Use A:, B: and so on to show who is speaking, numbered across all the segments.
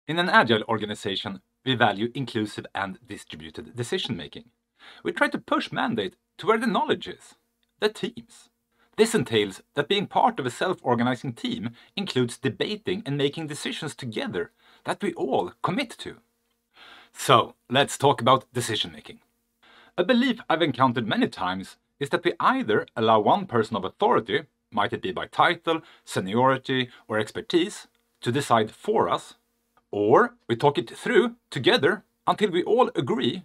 A: In an Agile organization, we value inclusive and distributed decision-making. We try to push mandate to where the knowledge is, the teams. This entails that being part of a self-organizing team includes debating and making decisions together that we all commit to. So, let's talk about decision-making. A belief I've encountered many times is that we either allow one person of authority, might it be by title, seniority, or expertise, to decide for us, or we talk it through together until we all agree,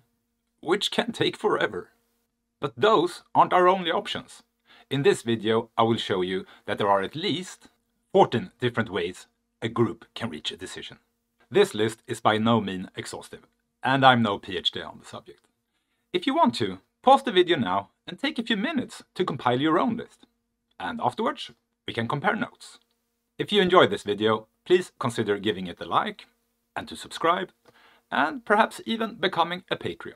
A: which can take forever. But those aren't our only options. In this video, I will show you that there are at least 14 different ways a group can reach a decision. This list is by no means exhaustive, and I'm no PhD on the subject. If you want to, pause the video now and take a few minutes to compile your own list. And afterwards, we can compare notes. If you enjoyed this video, please consider giving it a like and to subscribe, and perhaps even becoming a Patreon.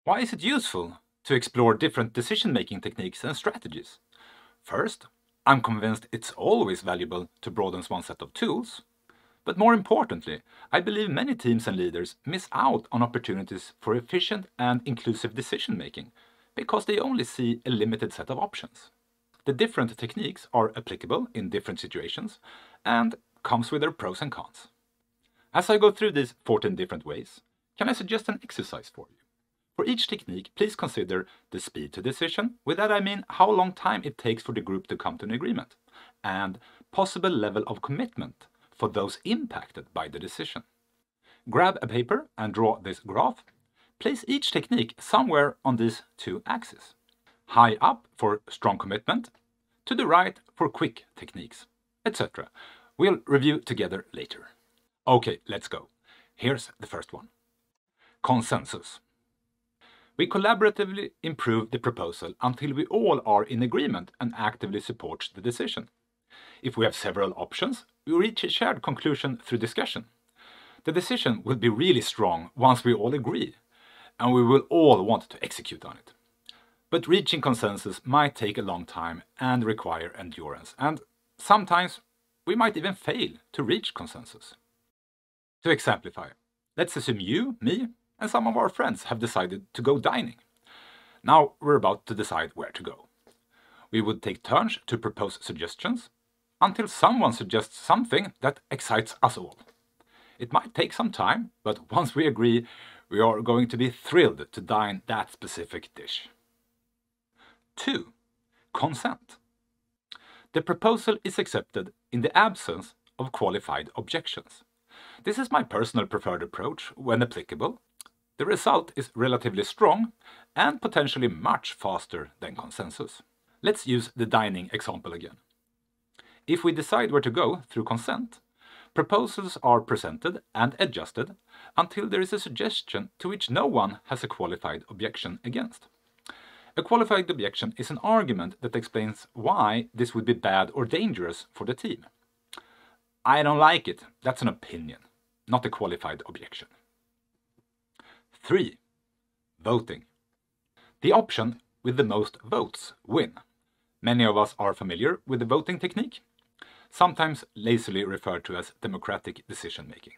A: Why is it useful to explore different decision-making techniques and strategies? First, I'm convinced it's always valuable to broaden one's set of tools. But more importantly, I believe many teams and leaders miss out on opportunities for efficient and inclusive decision-making because they only see a limited set of options. The different techniques are applicable in different situations and comes with their pros and cons. As I go through these 14 different ways, can I suggest an exercise for you? For each technique, please consider the speed to decision. With that I mean how long time it takes for the group to come to an agreement, and possible level of commitment for those impacted by the decision. Grab a paper and draw this graph. Place each technique somewhere on these two axes. High up for strong commitment, to the right for quick techniques, etc. We'll review together later. Okay, let's go. Here's the first one. Consensus. We collaboratively improve the proposal until we all are in agreement and actively support the decision. If we have several options, we reach a shared conclusion through discussion. The decision will be really strong once we all agree, and we will all want to execute on it. But reaching consensus might take a long time and require endurance, and sometimes we might even fail to reach consensus. To exemplify, let's assume you, me, and some of our friends have decided to go dining. Now we're about to decide where to go. We would take turns to propose suggestions until someone suggests something that excites us all. It might take some time, but once we agree, we are going to be thrilled to dine that specific dish. 2. Consent. The proposal is accepted in the absence of qualified objections. This is my personal preferred approach when applicable. The result is relatively strong and potentially much faster than consensus. Let's use the dining example again. If we decide where to go through consent, proposals are presented and adjusted until there is a suggestion to which no one has a qualified objection against. A qualified objection is an argument that explains why this would be bad or dangerous for the team. I don't like it. That's an opinion, not a qualified objection. 3. Voting. The option with the most votes win. Many of us are familiar with the voting technique, sometimes lazily referred to as democratic decision-making.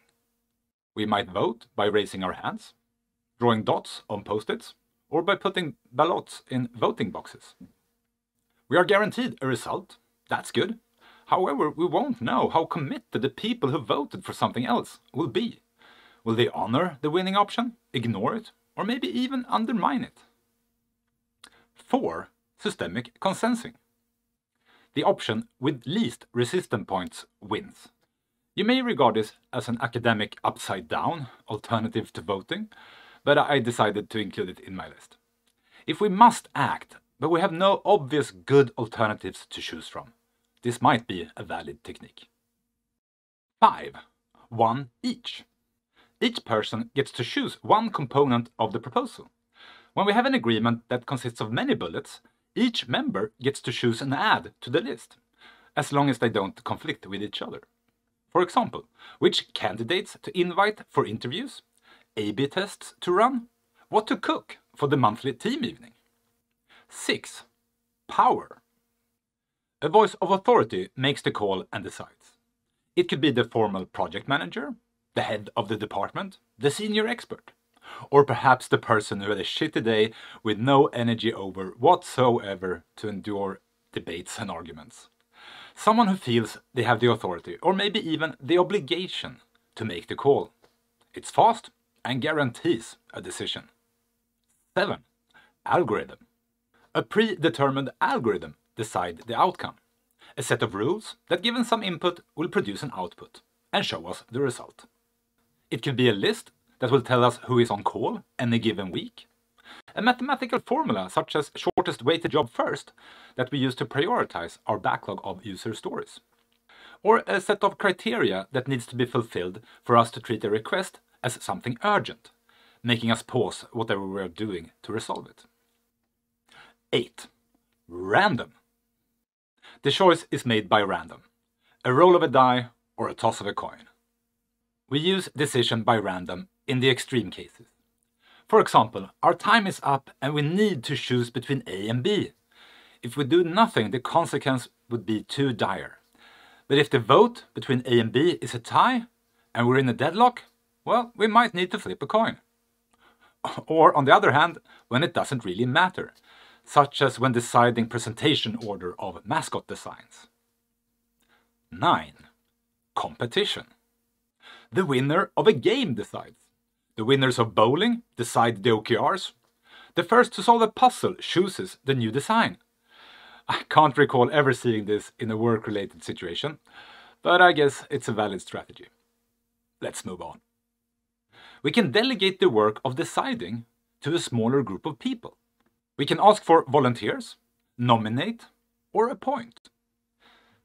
A: We might vote by raising our hands, drawing dots on post-its, or by putting ballots in voting boxes. We are guaranteed a result. That's good. However, we won't know how committed the people who voted for something else will be. Will they honor the winning option, ignore it, or maybe even undermine it? 4. Systemic consensing. The option with least resistance points wins. You may regard this as an academic upside-down alternative to voting, but I decided to include it in my list. If we must act, but we have no obvious good alternatives to choose from, this might be a valid technique. 5. One each. Each person gets to choose one component of the proposal. When we have an agreement that consists of many bullets, each member gets to choose an add to the list, as long as they don't conflict with each other. For example, which candidates to invite for interviews, A/B tests to run, what to cook for the monthly team evening. 6. power. A voice of authority makes the call and decides. It could be the formal project manager, the head of the department, the senior expert, or perhaps the person who had a shitty day with no energy over whatsoever to endure debates and arguments. Someone who feels they have the authority, or maybe even the obligation, to make the call. It's fast and guarantees a decision. 7. Algorithm. A predetermined algorithm decides the outcome. A set of rules that, given some input, will produce an output and show us the result. It could be a list that will tell us who is on call any given week. A mathematical formula such as shortest weighted job first that we use to prioritize our backlog of user stories. Or a set of criteria that needs to be fulfilled for us to treat a request as something urgent, making us pause whatever we are doing to resolve it. 8. Random. The choice is made by random, a roll of a die or a toss of a coin. We use decision by random in the extreme cases. For example, our time is up and we need to choose between A and B. If we do nothing, the consequence would be too dire. But if the vote between A and B is a tie and we're in a deadlock, well, we might need to flip a coin. Or on the other hand, when it doesn't really matter, such as when deciding presentation order of mascot designs. 9. Competition. The winner of a game decides. The winners of bowling decide the OKRs. The first to solve a puzzle chooses the new design. I can't recall ever seeing this in a work-related situation, but I guess it's a valid strategy. Let's move on. We can delegate the work of deciding to a smaller group of people. We can ask for volunteers, nominate, or appoint.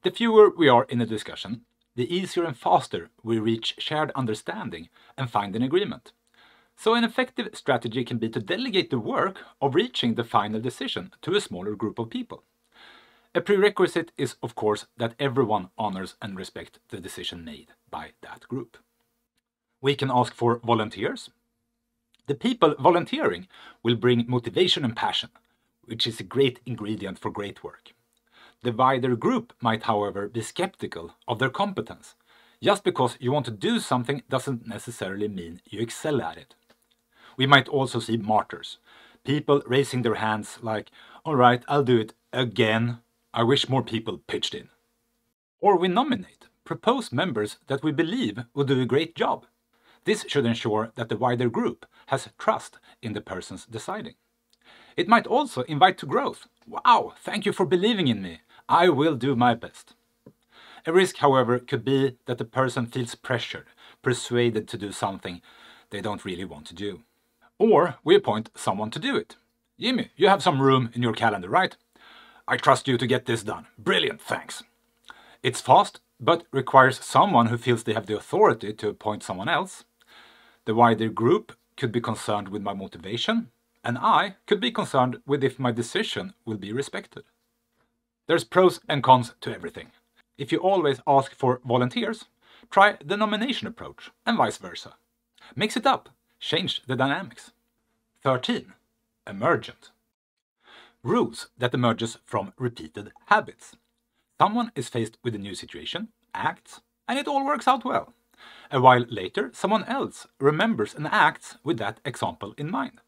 A: The fewer we are in a discussion, the easier and faster we reach shared understanding and find an agreement. So an effective strategy can be to delegate the work of reaching the final decision to a smaller group of people. A prerequisite is, of course, that everyone honors and respects the decision made by that group. We can ask for volunteers. The people volunteering will bring motivation and passion, which is a great ingredient for great work. The wider group might, however, be skeptical of their competence. Just because you want to do something doesn't necessarily mean you excel at it. We might also see martyrs, people raising their hands like, all right, I'll do it again. I wish more people pitched in. Or we nominate, propose members that we believe will do a great job. This should ensure that the wider group has trust in the person's deciding. It might also invite to growth. Wow, thank you for believing in me. I will do my best. A risk, however, could be that the person feels pressured, persuaded to do something they don't really want to do. Or we appoint someone to do it. Jimmy, you have some room in your calendar, right? I trust you to get this done. Brilliant, thanks. It's fast, but requires someone who feels they have the authority to appoint someone else. The wider group could be concerned with my motivation, and I could be concerned with if my decision will be respected. There's pros and cons to everything. If you always ask for volunteers, try the nomination approach, and vice versa. Mix it up, change the dynamics. 13. Emergent. Rules that emerges from repeated habits. Someone is faced with a new situation, acts, and it all works out well. A while later, someone else remembers and acts with that example in mind.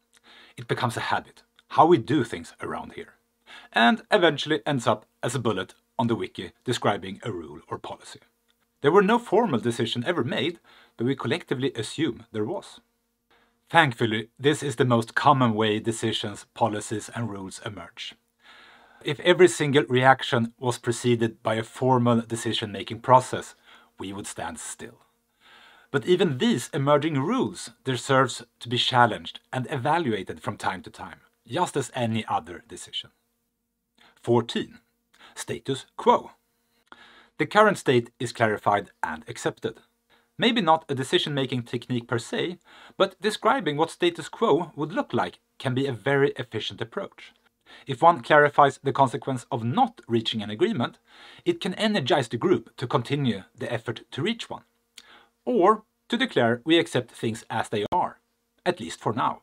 A: It becomes a habit, how we do things around here, and eventually ends up as a bullet on the wiki describing a rule or policy. There were no formal decision ever made, but we collectively assume there was. Thankfully, this is the most common way decisions, policies, and rules emerge. If every single reaction was preceded by a formal decision-making process, we would stand still. But even these emerging rules deserve to be challenged and evaluated from time to time, just as any other decision. 14. Status quo. The current state is clarified and accepted. Maybe not a decision-making technique per se, but describing what status quo would look like can be a very efficient approach. If one clarifies the consequence of not reaching an agreement, it can energize the group to continue the effort to reach one. Or to declare we accept things as they are, at least for now.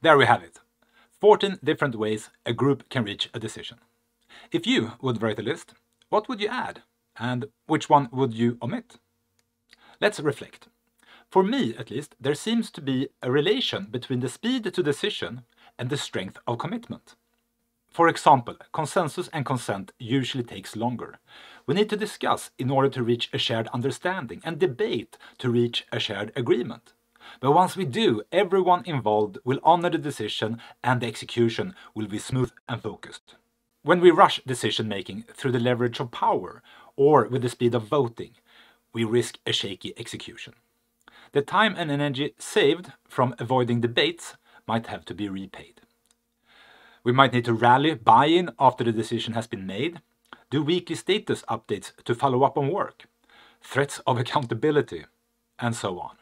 A: There we have it. 14 different ways a group can reach a decision. If you would write a list, what would you add? And which one would you omit? Let's reflect. For me, at least, there seems to be a relation between the speed to decision and the strength of commitment. For example, consensus and consent usually takes longer. We need to discuss in order to reach a shared understanding and debate to reach a shared agreement. But once we do, everyone involved will honor the decision and the execution will be smooth and focused. When we rush decision-making through the leverage of power or with the speed of voting, we risk a shaky execution. The time and energy saved from avoiding debates might have to be repaid. We might need to rally buy-in after the decision has been made, do weekly status updates to follow up on work, threats of accountability, and so on.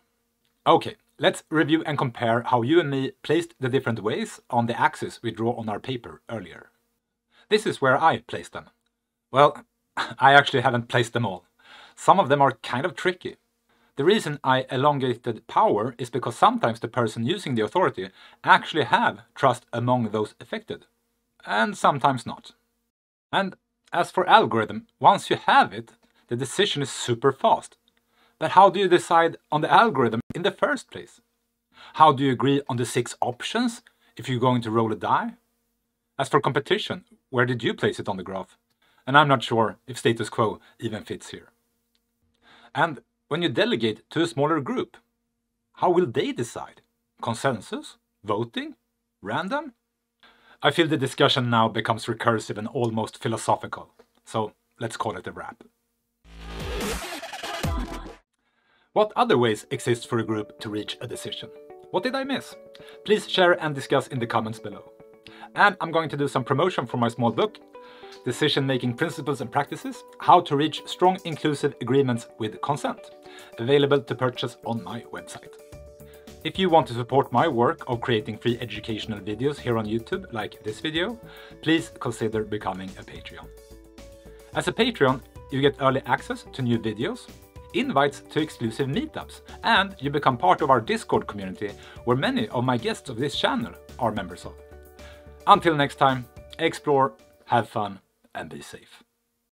A: Okay, let's review and compare how you and me placed the different ways on the axis we drew on our paper earlier. This is where I placed them. Well, I actually haven't placed them all. Some of them are kind of tricky. The reason I elongated power is because sometimes the person using the authority actually have trust among those affected, and sometimes not. And as for algorithm, once you have it, the decision is super fast. But how do you decide on the algorithm in the first place? How do you agree on the 6 options if you're going to roll a die? As for competition, where did you place it on the graph? And I'm not sure if status quo even fits here. And when you delegate to a smaller group, how will they decide? Consensus? Voting? Random? I feel the discussion now becomes recursive and almost philosophical, so let's call it a wrap. What other ways exist for a group to reach a decision? What did I miss? Please share and discuss in the comments below. And I'm going to do some promotion for my small book, Decision-Making Principles and Practices, How to Reach Strong Inclusive Agreements with Consent, available to purchase on my website. If you want to support my work of creating free educational videos here on YouTube, like this video, please consider becoming a Patreon. As a Patreon, you get early access to new videos, invites to exclusive meetups, and you become part of our Discord community, where many of my guests of this channel are members of. Until next time, explore, have fun, and be safe.